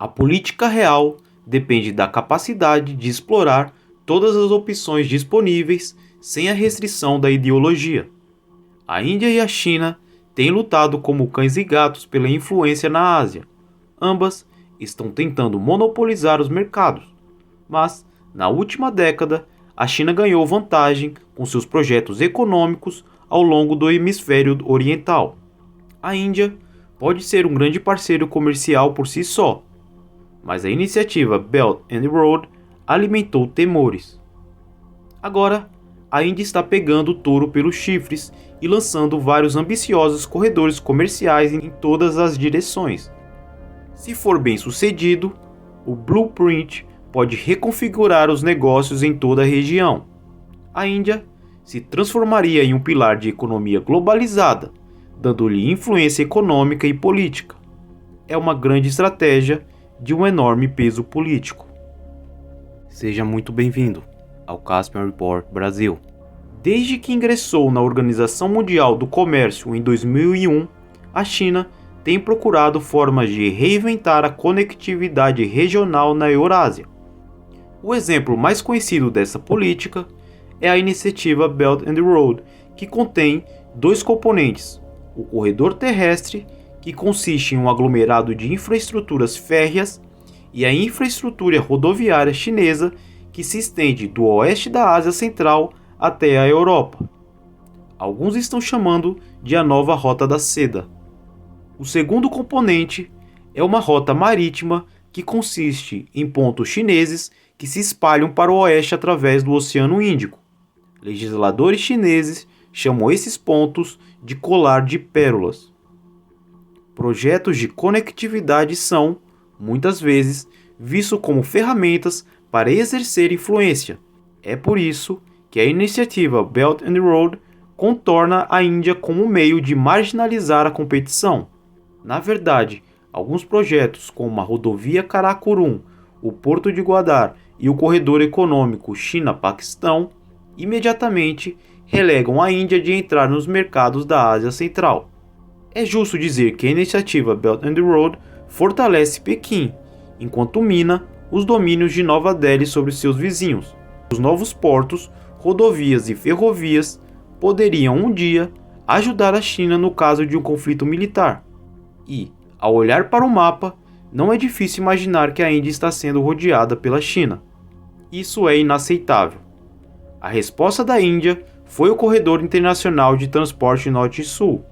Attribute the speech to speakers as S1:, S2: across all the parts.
S1: A política real depende da capacidade de explorar todas as opções disponíveis sem a restrição da ideologia. A Índia e a China têm lutado como cães e gatos pela influência na Ásia. Ambas estão tentando monopolizar os mercados, mas, na última década, a China ganhou vantagem com seus projetos econômicos ao longo do hemisfério oriental. A Índia pode ser um grande parceiro comercial por si só, mas a iniciativa Belt and Road alimentou temores. Agora, a Índia está pegando o touro pelos chifres e lançando vários ambiciosos corredores comerciais em todas as direções. Se for bem sucedido, o Blueprint pode reconfigurar os negócios em toda a região. A Índia se transformaria em um pilar de economia globalizada, dando-lhe influência econômica e política. É uma grande estratégia de um enorme peso político. Seja muito bem-vindo ao Caspian Report Brasil. Desde que ingressou na Organização Mundial do Comércio em 2001, a China tem procurado formas de reinventar a conectividade regional na Eurásia. O exemplo mais conhecido dessa política é a iniciativa Belt and Road, que contém dois componentes: o corredor terrestre, que consiste em um aglomerado de infraestruturas férreas, e a infraestrutura rodoviária chinesa, que se estende do oeste da Ásia Central até a Europa. Alguns estão chamando de a nova Rota da Seda. O segundo componente é uma rota marítima que consiste em pontos chineses que se espalham para o oeste através do Oceano Índico. Legisladores chineses chamam esses pontos de colar de pérolas. Projetos de conectividade são, muitas vezes, vistos como ferramentas para exercer influência. É por isso que a iniciativa Belt and Road contorna a Índia como meio de marginalizar a competição. Na verdade, alguns projetos como a rodovia Karakorum, o Porto de Gwadar e o corredor econômico China-Paquistão imediatamente relegam a Índia de entrar nos mercados da Ásia Central. É justo dizer que a iniciativa Belt and Road fortalece Pequim, enquanto mina os domínios de Nova Delhi sobre seus vizinhos. Os novos portos, rodovias e ferrovias poderiam um dia ajudar a China no caso de um conflito militar. E, ao olhar para o mapa, não é difícil imaginar que a Índia está sendo rodeada pela China. Isso é inaceitável. A resposta da Índia foi o Corredor Internacional de Transporte Norte-Sul.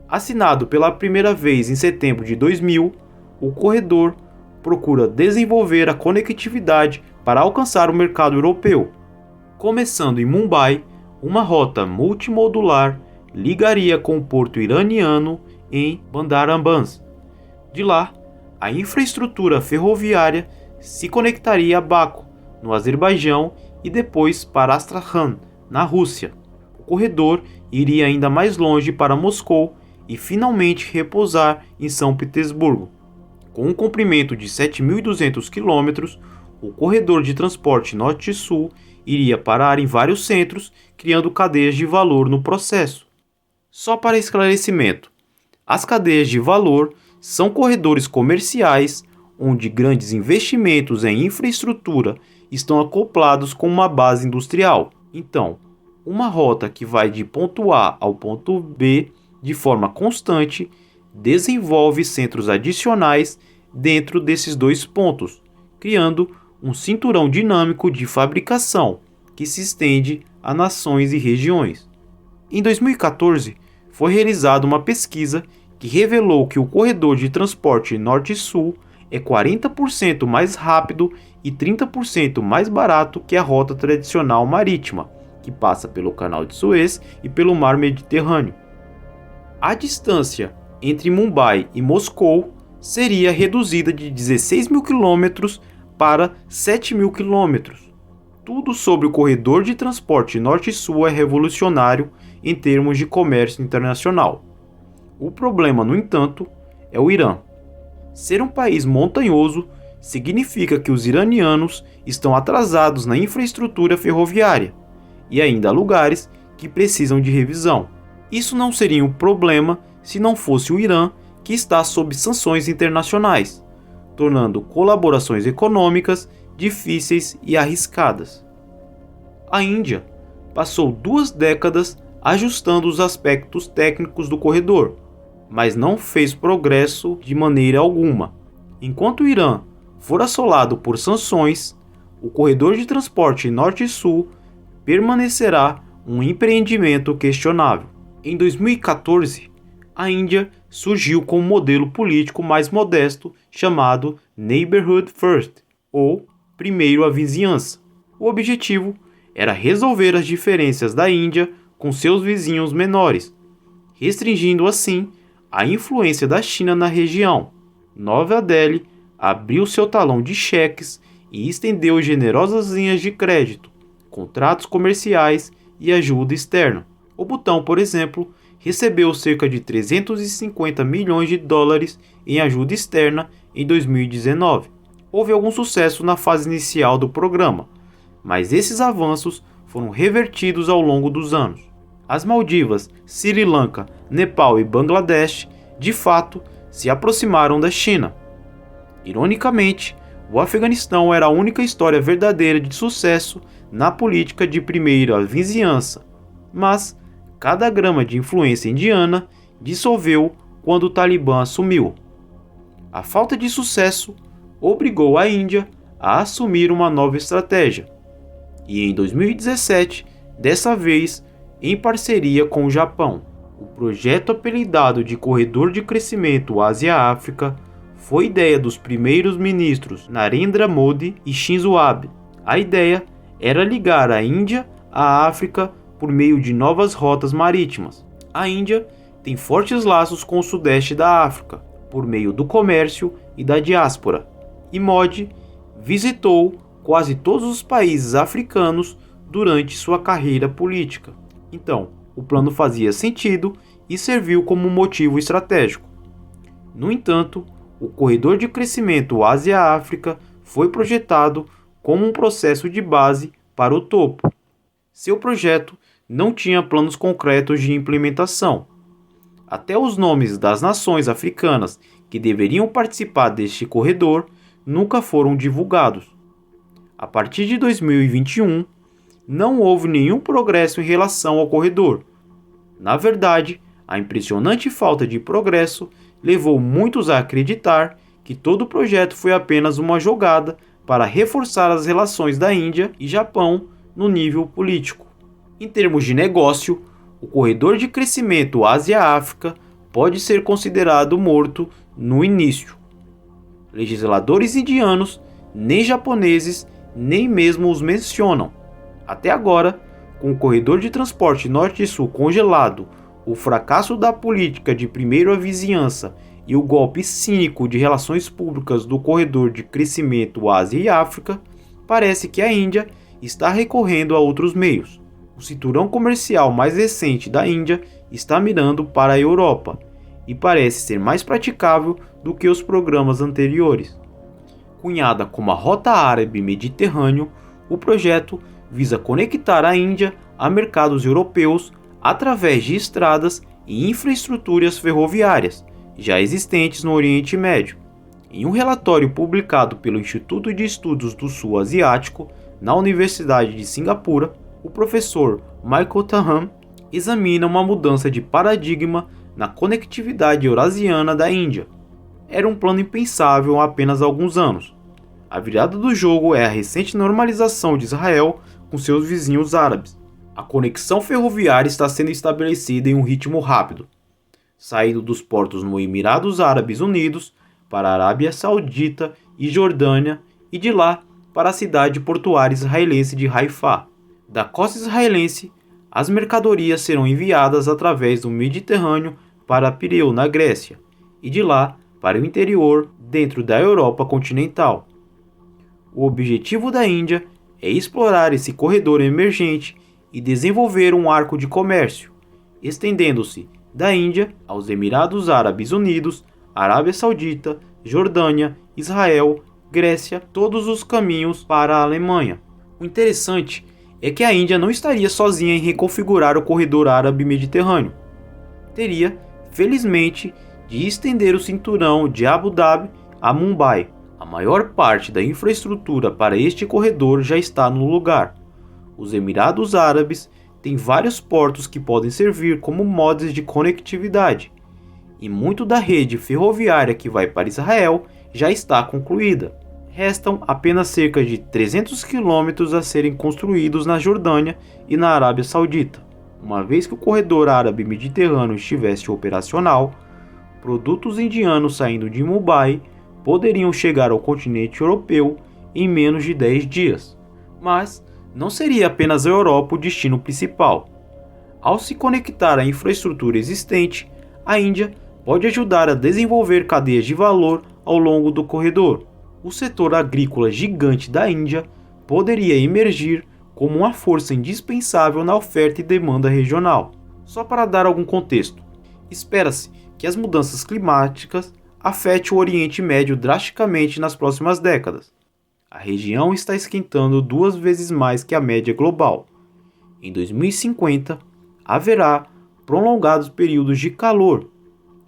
S1: Assinado pela primeira vez em setembro de 2000, o corredor procura desenvolver a conectividade para alcançar o mercado europeu. Começando em Mumbai, uma rota multimodular ligaria com o porto iraniano em Bandar Abbas. De lá, a infraestrutura ferroviária se conectaria a Baku, no Azerbaijão, e depois para Astrakhan, na Rússia. O corredor iria ainda mais longe para Moscou e finalmente repousar em São Petersburgo. Com um comprimento de 7.200 km, o corredor de transporte norte-sul iria parar em vários centros, criando cadeias de valor no processo. Só para esclarecimento, as cadeias de valor são corredores comerciais onde grandes investimentos em infraestrutura estão acoplados com uma base industrial. Então, uma rota que vai de ponto A ao ponto B de forma constante desenvolve centros adicionais dentro desses dois pontos, criando um cinturão dinâmico de fabricação que se estende a nações e regiões. Em 2014, foi realizada uma pesquisa que revelou que o corredor de transporte norte-sul é 40% mais rápido e 30% mais barato que a rota tradicional marítima, que passa pelo Canal de Suez e pelo Mar Mediterrâneo. A distância entre Mumbai e Moscou seria reduzida de 16.000 km para 7.000 km. Tudo sobre o corredor de transporte norte-sul é revolucionário em termos de comércio internacional. O problema, no entanto, é o Irã. Ser um país montanhoso significa que os iranianos estão atrasados na infraestrutura ferroviária e ainda há lugares que precisam de revisão. Isso não seria um problema se não fosse o Irã, que está sob sanções internacionais. tornando colaborações econômicas difíceis e arriscadas. A Índia passou 2 décadas ajustando os aspectos técnicos do corredor, mas não fez progresso de maneira alguma. Enquanto o Irã for assolado por sanções, o corredor de transporte norte-sul permanecerá um empreendimento questionável. Em 2014, a Índia surgiu com um modelo político mais modesto chamado Neighborhood First, ou Primeiro a Vizinhança. O objetivo era resolver as diferenças da Índia com seus vizinhos menores, restringindo assim a influência da China na região. Nova Delhi abriu seu talão de cheques e estendeu generosas linhas de crédito, contratos comerciais e ajuda externa. O Butão, por exemplo, recebeu cerca de 350 milhões de dólares em ajuda externa em 2019. Houve algum sucesso na fase inicial do programa, mas esses avanços foram revertidos ao longo dos anos. As Maldivas, Sri Lanka, Nepal e Bangladesh, de fato, se aproximaram da China. Ironicamente, o Afeganistão era a única história verdadeira de sucesso na política de primeira vizinhança, mas cada grama de influência indiana dissolveu quando o Talibã assumiu. A falta de sucesso obrigou a Índia a assumir uma nova estratégia, e em 2017, dessa vez em parceria com o Japão. O projeto apelidado de Corredor de Crescimento Ásia-África foi ideia dos primeiros ministros Narendra Modi e Shinzo Abe. A ideia era ligar a Índia à África por meio de novas rotas marítimas. A Índia tem fortes laços com o sudeste da África, por meio do comércio e da diáspora. E Modi visitou quase todos os países africanos durante sua carreira política. Então, o plano fazia sentido e serviu como motivo estratégico. No entanto, o Corredor de Crescimento Ásia-África foi projetado como um processo de base para o topo. Seu projeto não tinha planos concretos de implementação. Até os nomes das nações africanas que deveriam participar deste corredor nunca foram divulgados. A partir de 2021, não houve nenhum progresso em relação ao corredor. Na verdade, a impressionante falta de progresso levou muitos a acreditar que todo o projeto foi apenas uma jogada para reforçar as relações da Índia e Japão no nível político. Em termos de negócio, o Corredor de Crescimento Ásia-África pode ser considerado morto no início. Legisladores indianos, nem japoneses, nem mesmo os mencionam. Até agora, com o corredor de transporte norte e sul congelado, o fracasso da política de primeira vizinhança e o golpe cínico de relações públicas do corredor de crescimento Ásia e África, parece que a Índia está recorrendo a outros meios. O cinturão comercial mais recente da Índia está mirando para a Europa e parece ser mais praticável do que os programas anteriores. Cunhada como a Rota Árabe Mediterrâneo, o projeto visa conectar a Índia a mercados europeus através de estradas e infraestruturas ferroviárias já existentes no Oriente Médio. Em um relatório publicado pelo Instituto de Estudos do Sul Asiático na Universidade de Singapura, o professor Michael Taham examina uma mudança de paradigma na conectividade eurasiana da Índia. Era um plano impensável há apenas alguns anos. A virada do jogo é a recente normalização de Israel com seus vizinhos árabes. A conexão ferroviária está sendo estabelecida em um ritmo rápido, saindo dos portos no Emirados Árabes Unidos para a Arábia Saudita e Jordânia e de lá para a cidade portuária israelense de Haifa. Da costa israelense, as mercadorias serão enviadas através do Mediterrâneo para Pireu, na Grécia, e de lá para o interior, dentro da Europa continental. O objetivo da Índia é explorar esse corredor emergente e desenvolver um arco de comércio, estendendo-se da Índia aos Emirados Árabes Unidos, Arábia Saudita, Jordânia, Israel, Grécia, todos os caminhos para a Alemanha. O interessante é que a Índia não estaria sozinha em reconfigurar o corredor árabe-mediterrâneo. Teria, felizmente, de estender o cinturão de Abu Dhabi a Mumbai, A maior parte da infraestrutura para este corredor já está no lugar. Os Emirados Árabes têm vários portos que podem servir como modos de conectividade, e muito da rede ferroviária que vai para Israel já está concluída. Restam apenas cerca de 300 quilômetros a serem construídos na Jordânia e na Arábia Saudita. Uma vez que o corredor árabe-mediterrâneo estivesse operacional, produtos indianos saindo de Mumbai poderiam chegar ao continente europeu em menos de 10 dias. Mas não seria apenas a Europa o destino principal. Ao se conectar à infraestrutura existente, a Índia pode ajudar a desenvolver cadeias de valor ao longo do corredor. O setor agrícola gigante da Índia poderia emergir como uma força indispensável na oferta e demanda regional. Só para dar algum contexto, espera-se que as mudanças climáticas afetem o Oriente Médio drasticamente nas próximas décadas. A região está esquentando 2 vezes mais que a média global. Em 2050, haverá prolongados períodos de calor,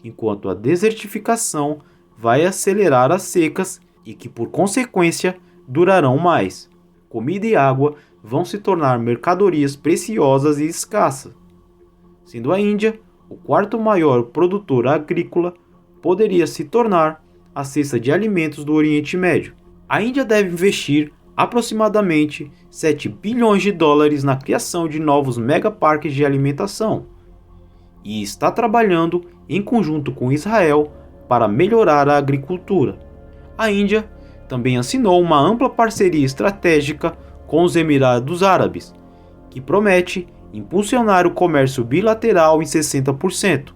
S1: enquanto a desertificação vai acelerar as secas e que, por consequência, durarão mais. Comida e água vão se tornar mercadorias preciosas e escassas. Sendo a Índia o quarto maior produtor agrícola, poderia se tornar a cesta de alimentos do Oriente Médio. A Índia deve investir aproximadamente 7 bilhões de dólares na criação de novos megaparques de alimentação e está trabalhando em conjunto com Israel para melhorar a agricultura. A Índia também assinou uma ampla parceria estratégica com os Emirados Árabes, que promete impulsionar o comércio bilateral em 60%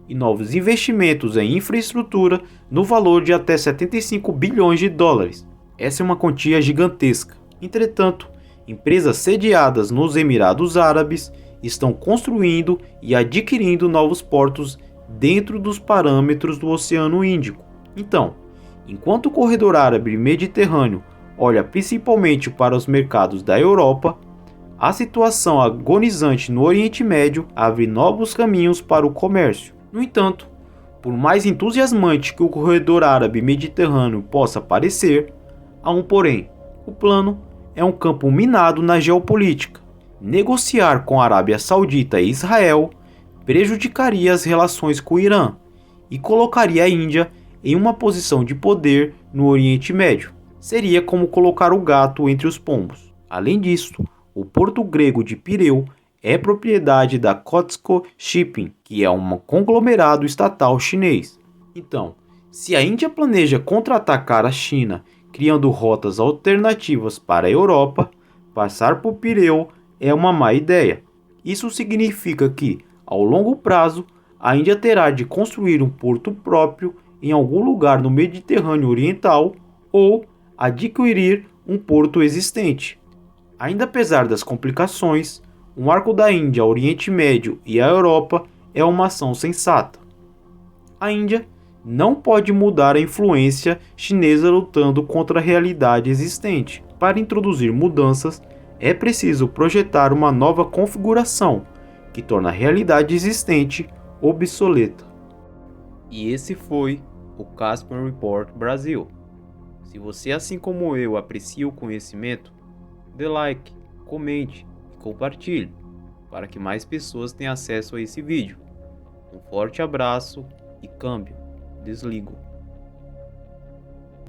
S1: e novos investimentos em infraestrutura no valor de até 75 bilhões de dólares. Essa é uma quantia gigantesca. Entretanto, empresas sediadas nos Emirados Árabes estão construindo e adquirindo novos portos dentro dos parâmetros do Oceano Índico. Então, enquanto o corredor árabe-mediterrâneo olha principalmente para os mercados da Europa, a situação agonizante no Oriente Médio abre novos caminhos para o comércio. No entanto, por mais entusiasmante que o corredor árabe-mediterrâneo possa parecer, há um porém. O plano é um campo minado na geopolítica. Negociar com a Arábia Saudita e Israel prejudicaria as relações com o Irã e colocaria a Índia em uma posição de poder no Oriente Médio. Seria como colocar o gato entre os pombos. Além disso, o porto grego de Pireu é propriedade da COSCO Shipping, que é um conglomerado estatal chinês. Então, se a Índia planeja contra-atacar a China criando rotas alternativas para a Europa, passar por Pireu é uma má ideia. Isso significa que, ao longo prazo, a Índia terá de construir um porto próprio em algum lugar no Mediterrâneo Oriental ou adquirir um porto existente. Ainda apesar das complicações, um arco da Índia ao Oriente Médio e à Europa é uma ação sensata. A Índia não pode mudar a influência chinesa lutando contra a realidade existente. Para introduzir mudanças, é preciso projetar uma nova configuração que torna a realidade existente obsoleta. E esse foi o Caspian Report Brasil. Se você, assim como eu, aprecia o conhecimento, dê like, comente e compartilhe para que mais pessoas tenham acesso a esse vídeo. Um forte abraço e câmbio. Desligo.